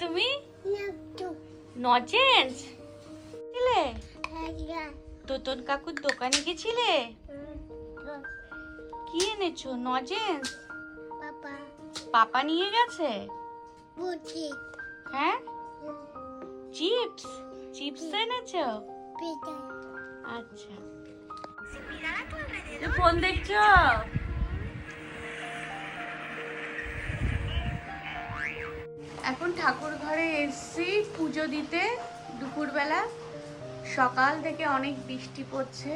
তুমি? নজেন্স ছিলে? তোতন কাকুর দোকানে গেছিলে? কি এনেছো? নজেন্স পাপা নিয়ে গেছে? হ্যাঁ, চিপস চিপস এনেছো? আচ্ছা, ফোন দেখছো? এখন ঠাকুর ঘরে এসেছি পুজো দিতে। দুপুরবেলা সকাল থেকে অনেক বৃষ্টি পড়ছে,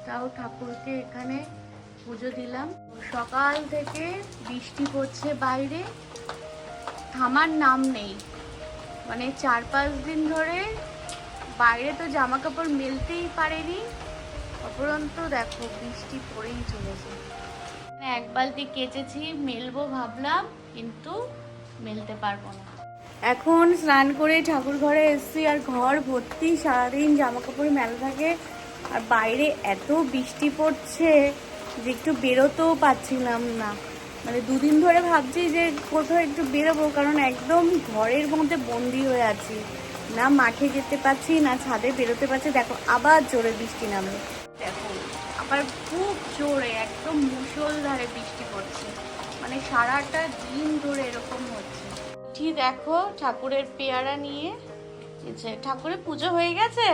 তাও ঠাকুরকে এখানে পুজো দিলাম। সকাল থেকে বৃষ্টি পড়ছে বাইরে, থামার নাম নেই। মানে 4-5 দিন ধরে বাইরে তো জামা কাপড় মেলতেই পারেনি, অপরন্ত দেখো বৃষ্টি পড়েই চলেছে। এক বালতি কেচেছি, মেলবো ভাবলাম, কিন্তু মেলতে পারবো না। এখন স্নান করে ঠাকুর ঘরে এসেছি, আর ঘর ভর্তি সারাদিন জামা কাপড় মেলা থাকে। আর বাইরে এত বৃষ্টি পড়ছে যে একটু বেরোতেও পারছিলাম না। মানে 2 দিন ধরে ভাবছি যে কোথাও একটু বেরোবো, কারণ একদম ঘরের মধ্যে বন্দি হয়ে আছি। না মাঠে যেতে পারছি, না ছাদে বেরোতে পারছি। দেখো আবার জোরে বৃষ্টি নামলো, দেখো আবার খুব জোরে একদম মুষলধারে বৃষ্টি পড়ছে। মানে সারাটা দিন ধরে এরকম হচ্ছে। ঠিক দেখো ঠাকুরের পেয়ারা নিয়ে ঠাকুরের পুজো হয়ে গেছে।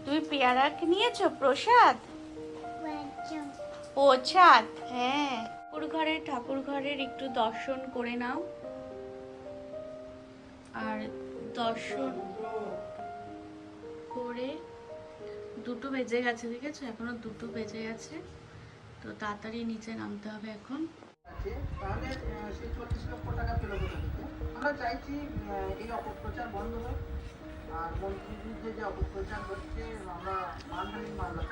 তুমি পেয়ারা নিয়েছো প্রসাদ? প্রসাদ, হ্যাঁ। ঠাকুর ঘরের একটু দর্শন করে নাও। আর দর্শন করে 2টো বেজে গেছে, দেখেছো? এখনো 2টো বেজে গেছে, তো তাড়াতাড়ি নিচে নামতে হবে এখন। তাহলে সেই 40 লক্ষ টাকা পেল কোথা থেকে? আমরা চাইছি এই অপপ্রচার বন্ধ হোক, আর মন্ত্রীর বিরুদ্ধে যে অপপ্রচার হচ্ছে আমরা মানহানির মামলা।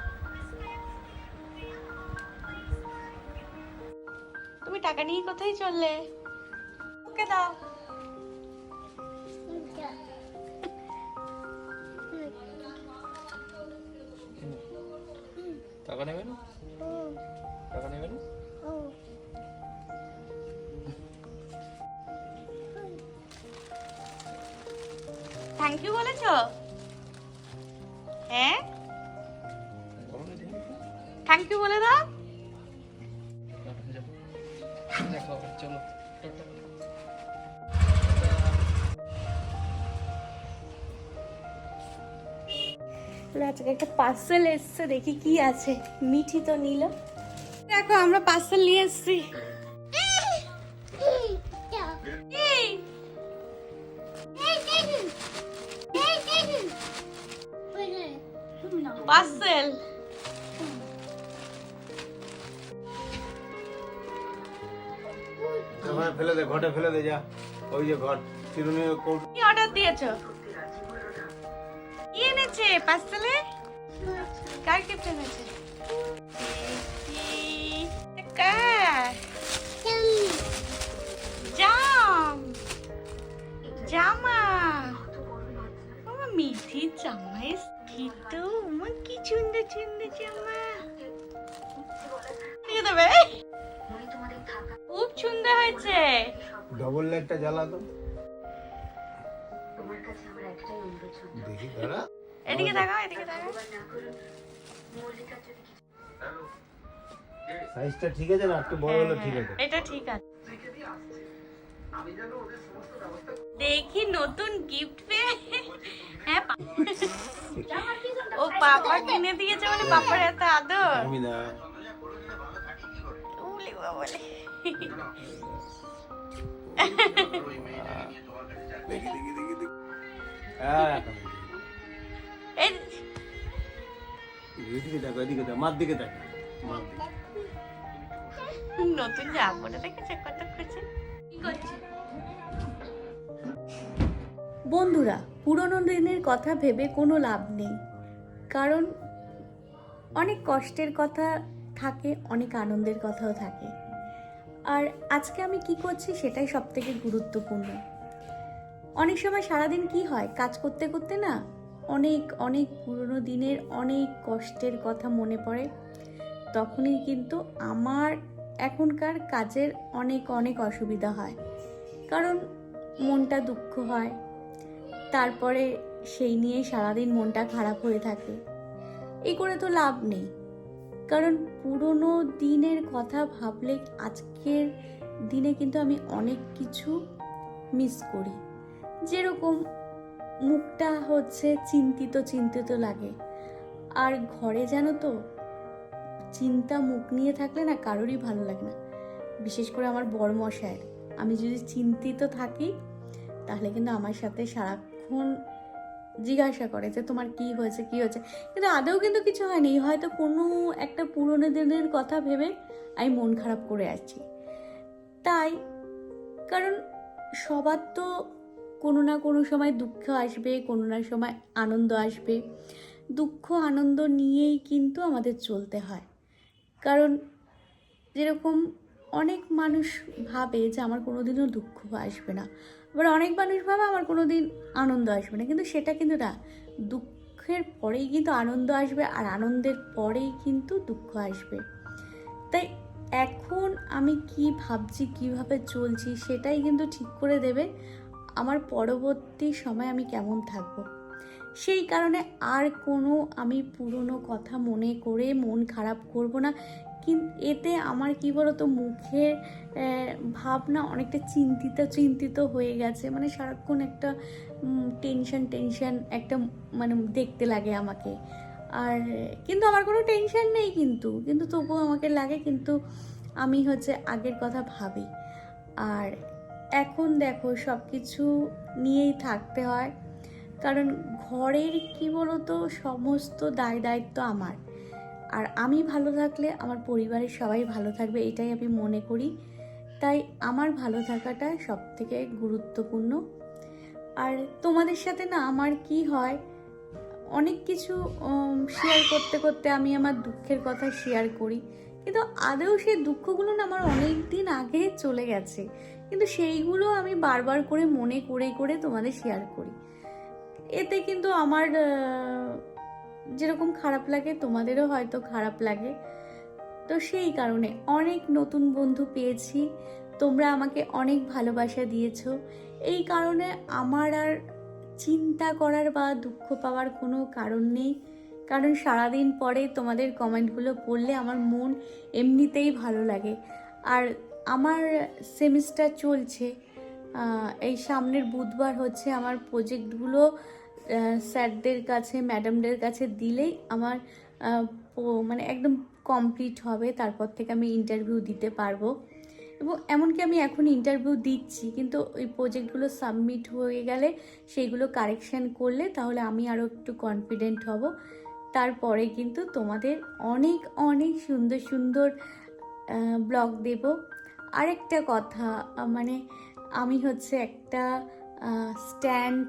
তুমি টাকা নিয়ে কোথায় চললে? ওকে দাও। টাকা নেবেন? টাকা নেবেন? থ্যাংক ইউ বলেছো? হ্যাঁ, থ্যাংক ইউ বলে দাও। দেখো চলো। আজকে একটা পার্সেল এসছে, দেখি কি আছে। মিঠি তো নিল। দেখো আমরা পার্সেল নিয়ে এসেছি। পার্সেল ফেলে দে, ঘটে ফেলে দে, যা। ওই যে ঘট চিরুনি। কি অর্ডার দিয়েছো? কি এনেছে পার্সেলে? কার গিফট এনেছে? জাম, জামা। মিঠি জামা এসেছি তো। কি সুন্দর সুন্দর জামা। দিয়ে দেবে? খুব সুন্দর হয়েছে। ডবল লাইটটা জ্বালা তো। দেখি দাঁড়া। এদিকে তাকাও, এদিকে তাকাও। সাইজটা ঠিক আছে না? একটু বড় হলে ঠিক আছে। এটা ঠিক আছে। দেখি নতুন গিফট পেয়ে। হ্যাঁ, ও পাপা কিনে দিয়েছে মানে পাপার এত আদর। আমি না। উলি বাবালে। দেখি দেখি দেখি দেখি। হ্যাঁ, এই এদিকে দেখো, এদিকে দেখো, মার দিকে দেখো, মার দিকে। নতুন জামাটা দেখেছে কত খুশি। কি করছে? বন্ধুরা, পুরনো দিনের কথা ভেবে কোনো লাভ নেই, কারণ অনেক কষ্টের কথা থাকে, অনেক আনন্দের কথাও থাকে। আর আজকে আমি কি করছি সেটাই সবথেকে গুরুত্বপূর্ণ। অনেক সময় সারাদিন কি হয়, কাজ করতে করতে না অনেক অনেক পুরনো দিনের অনেক কষ্টের কথা মনে পড়ে। তখনই কিন্তু আমার এখনকার কাজের অনেক অনেক অসুবিধা হয়, কারণ মনটা দুঃখ হয়, তারপরে সেই নিয়ে সারাদিন মনটা খারাপ হয়ে থাকে। এই করে তো লাভ নেই, কারণ পুরনো দিনের কথা ভাবলে আজকের দিনে কিন্তু আমি অনেক কিছু মিস করি। যেরকম মুখটা হচ্ছে চিন্তিত চিন্তিত লাগে, আর ঘরে জানো তো চিন্তা মুখ নিয়ে থাকলে না কারোরই ভালো লাগে না, বিশেষ করে আমার বড়মশায়ের। আমি যদি চিন্তিত থাকি তাহলে কিন্তু আমার সাথে সারাক্ষণ জিজ্ঞাসা করে যে তোমার কি হয়েছে কি হয়েছে, কিন্তু আদৌ কিন্তু কিছু হয়নি, হয়তো কোনো একটা পুরনো দিনের কথা ভেবে আমি মন খারাপ করে আছি। তাই কারণ সবার তো কোনো না কোনো সময় দুঃখ আসবে, কোনো না সময় আনন্দ আসবে। দুঃখ আনন্দ নিয়েই কিন্তু আমাদের চলতে হয়। কারণ যেরকম অনেক মানুষ ভাবে যে আমার কোনোদিনও দুঃখ আসবে না, আবার অনেক মানুষ ভাবে আমার কোনোদিন আনন্দ আসবে না, কিন্তু সেটা কিন্তু না। দুঃখের পরেই কিন্তু আনন্দ আসবে, আর আনন্দের পরেই কিন্তু দুঃখ আসবে। তাই এখন আমি কি ভাবছি, কিভাবে চলছি, সেটাই কিন্তু ঠিক করে দেবে আমার পরবর্তী সময় আমি কেমন থাকবো। সেই কারণে আর কোনো আমি পুরনো কথা মনে করে মন খারাপ করব না। কিন্তু এতে আমার কি বলতো মুখের ভাবনা অনেকটা চিন্তিত হয়ে গেছে, মানে সারাক্ষণ একটা টেনশন একটা মানে দেখতে লাগে আমাকে। আর কিন্তু আমার কোনো টেনশন নেই, কিন্তু কিন্তু তবুও আমাকে লাগে, কিন্তু আমি হচ্ছে আগের কথা ভাবি। আর এখন দেখো সব কিছু নিয়েই থাকতে হয়, কারণ ঘরের কি বলতো সমস্ত দায় দায়িত্ব আমার, আর আমি ভালো থাকলে আমার পরিবারের সবাই ভালো থাকবে, এটাই আমি মনে করি। তাই আমার ভালো থাকাটা সব থেকে গুরুত্বপূর্ণ। আর তোমাদের সাথে না আমার কি হয়, অনেক কিছু শেয়ার করতে করতে আমি আমার দুঃখের কথা শেয়ার করি, কিন্তু আদৌ সেই দুঃখগুলো না আমার অনেক দিন আগে চলে গেছে, কিন্তু সেইগুলো আমি বারবার করে মনে করে তোমাদের শেয়ার করি। এতে কিন্তু আমার যেরকম খারাপ লাগে তোমাদেরও হয়তো খারাপ লাগে। তো সেই কারণে অনেক নতুন বন্ধু পেয়েছি, তোমরা আমাকে অনেক ভালোবাসা দিয়েছো, এই কারণে আমার আর চিন্তা করার বা দুঃখ পাওয়ার কোনো কারণ নেই। কারণ সারাদিন পরে তোমাদের কমেন্টগুলো পড়লে আমার মন এমনিতেই ভালো লাগে। আর আমার সেমিস্টার চলছে, এই সামনের বুধবার হচ্ছে আমার প্রজেক্টগুলো স্যারদের কাছে ম্যাডামদের কাছে দিলেই আমার মানে একদম কমপ্লিট হবে, তারপর থেকে আমি ইন্টারভিউ দিতে পারবো। এবং এমনকি আমি এখন ইন্টারভিউ দিচ্ছি, কিন্তু ওই প্রজেক্টগুলো সাবমিট হয়ে গেলে সেইগুলো কারেকশান করলে তাহলে আমি আরও একটু কনফিডেন্ট হব। তারপরে কিন্তু তোমাদের অনেক অনেক সুন্দর সুন্দর ব্লগ দেব। আরেকটা কথা, মানে আমি হচ্ছে একটা স্ট্যান্ড,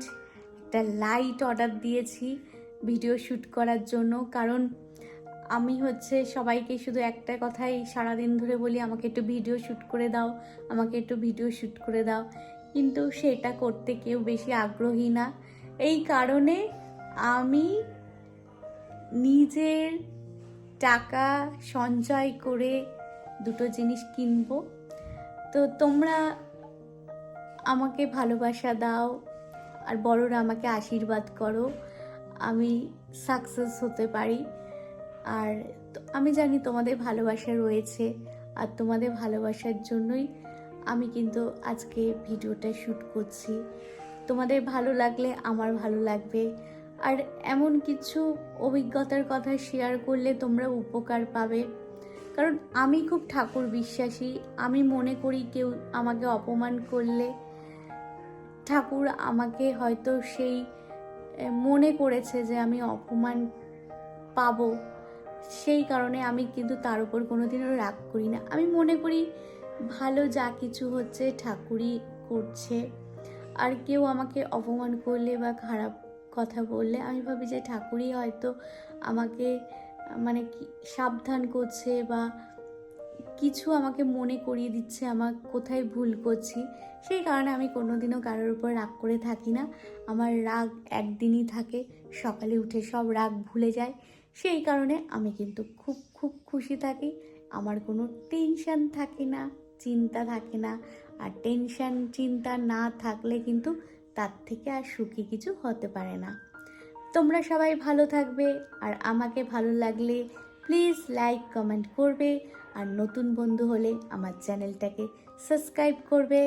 একটা লাইট অর্ডার দিয়েছি ভিডিও শ্যুট করার জন্য। কারণ আমি হচ্ছে সবাইকে শুধু একটা কথাই সারাদিন ধরে বলি, আমাকে একটু ভিডিও শ্যুট করে দাও, আমাকে একটু ভিডিও শ্যুট করে দাও, কিন্তু সেটা করতে কেউ বেশি আগ্রহী না। এই কারণে আমি নিজের টাকা সঞ্চয় করে দুটো জিনিস কিনবো। তো তোমরা আমাকে ভালোবাসা দাও, আর বড়রা আমাকে আশীর্বাদ করো, আমি সাকসেস হতে পারি। আর আমি জানি তোমাদের ভালোবাসা রয়েছে, আর তোমাদের ভালোবাসার জন্যই আমি কিন্তু আজকে ভিডিওটা শ্যুট করছি। তোমাদের ভালো লাগলে আমার ভালো লাগবে, আর এমন কিছু অভিজ্ঞতার কথা শেয়ার করলে তোমরা উপকার পাবে। কারণ আমি খুব ঠাকুর বিশ্বাসী, আমি মনে করি কেউ আমাকে অপমান করলে ঠাকুর আমাকে হয়তো সেই মনে করেছে যে আমি অপমান পাবো, সেই কারণে আমি কিন্তু তার উপর কোনোদিনও রাগ করি না। আমি মনে করি ভালো যা কিছু হচ্ছে ঠাকুরই করছে, আর কেউ আমাকে অপমান করলে বা খারাপ কথা বললে আমি ভাবি যে ঠাকুরই হয়তো আমাকে মানে কি সাবধান করছে, বা কিছু আমাকে মনে করিয়ে দিচ্ছে আমার কোথায় ভুল করছি। সেই কারণে আমি কোনোদিনও কারোর উপর রাগ করে থাকি না। আমার রাগ একদিনই থাকে, সকালে উঠে সব রাগ ভুলে যায়। সেই কারণে আমি কিন্তু খুব খুব খুশি থাকি, আমার কোনো টেনশন থাকে না, চিন্তা থাকে না, আর টেনশন চিন্তা না থাকলে কিন্তু তার থেকে আর সুখী কিছু হতে পারে না। তোমরা সবাই ভালো থাকবে, আর আমাকে ভালো লাগলে প্লিজ লাইক কমেন্ট করবে, আর নতুন বন্ধু হলে আমার চ্যানেলটাকে সাবস্ক্রাইব করবে।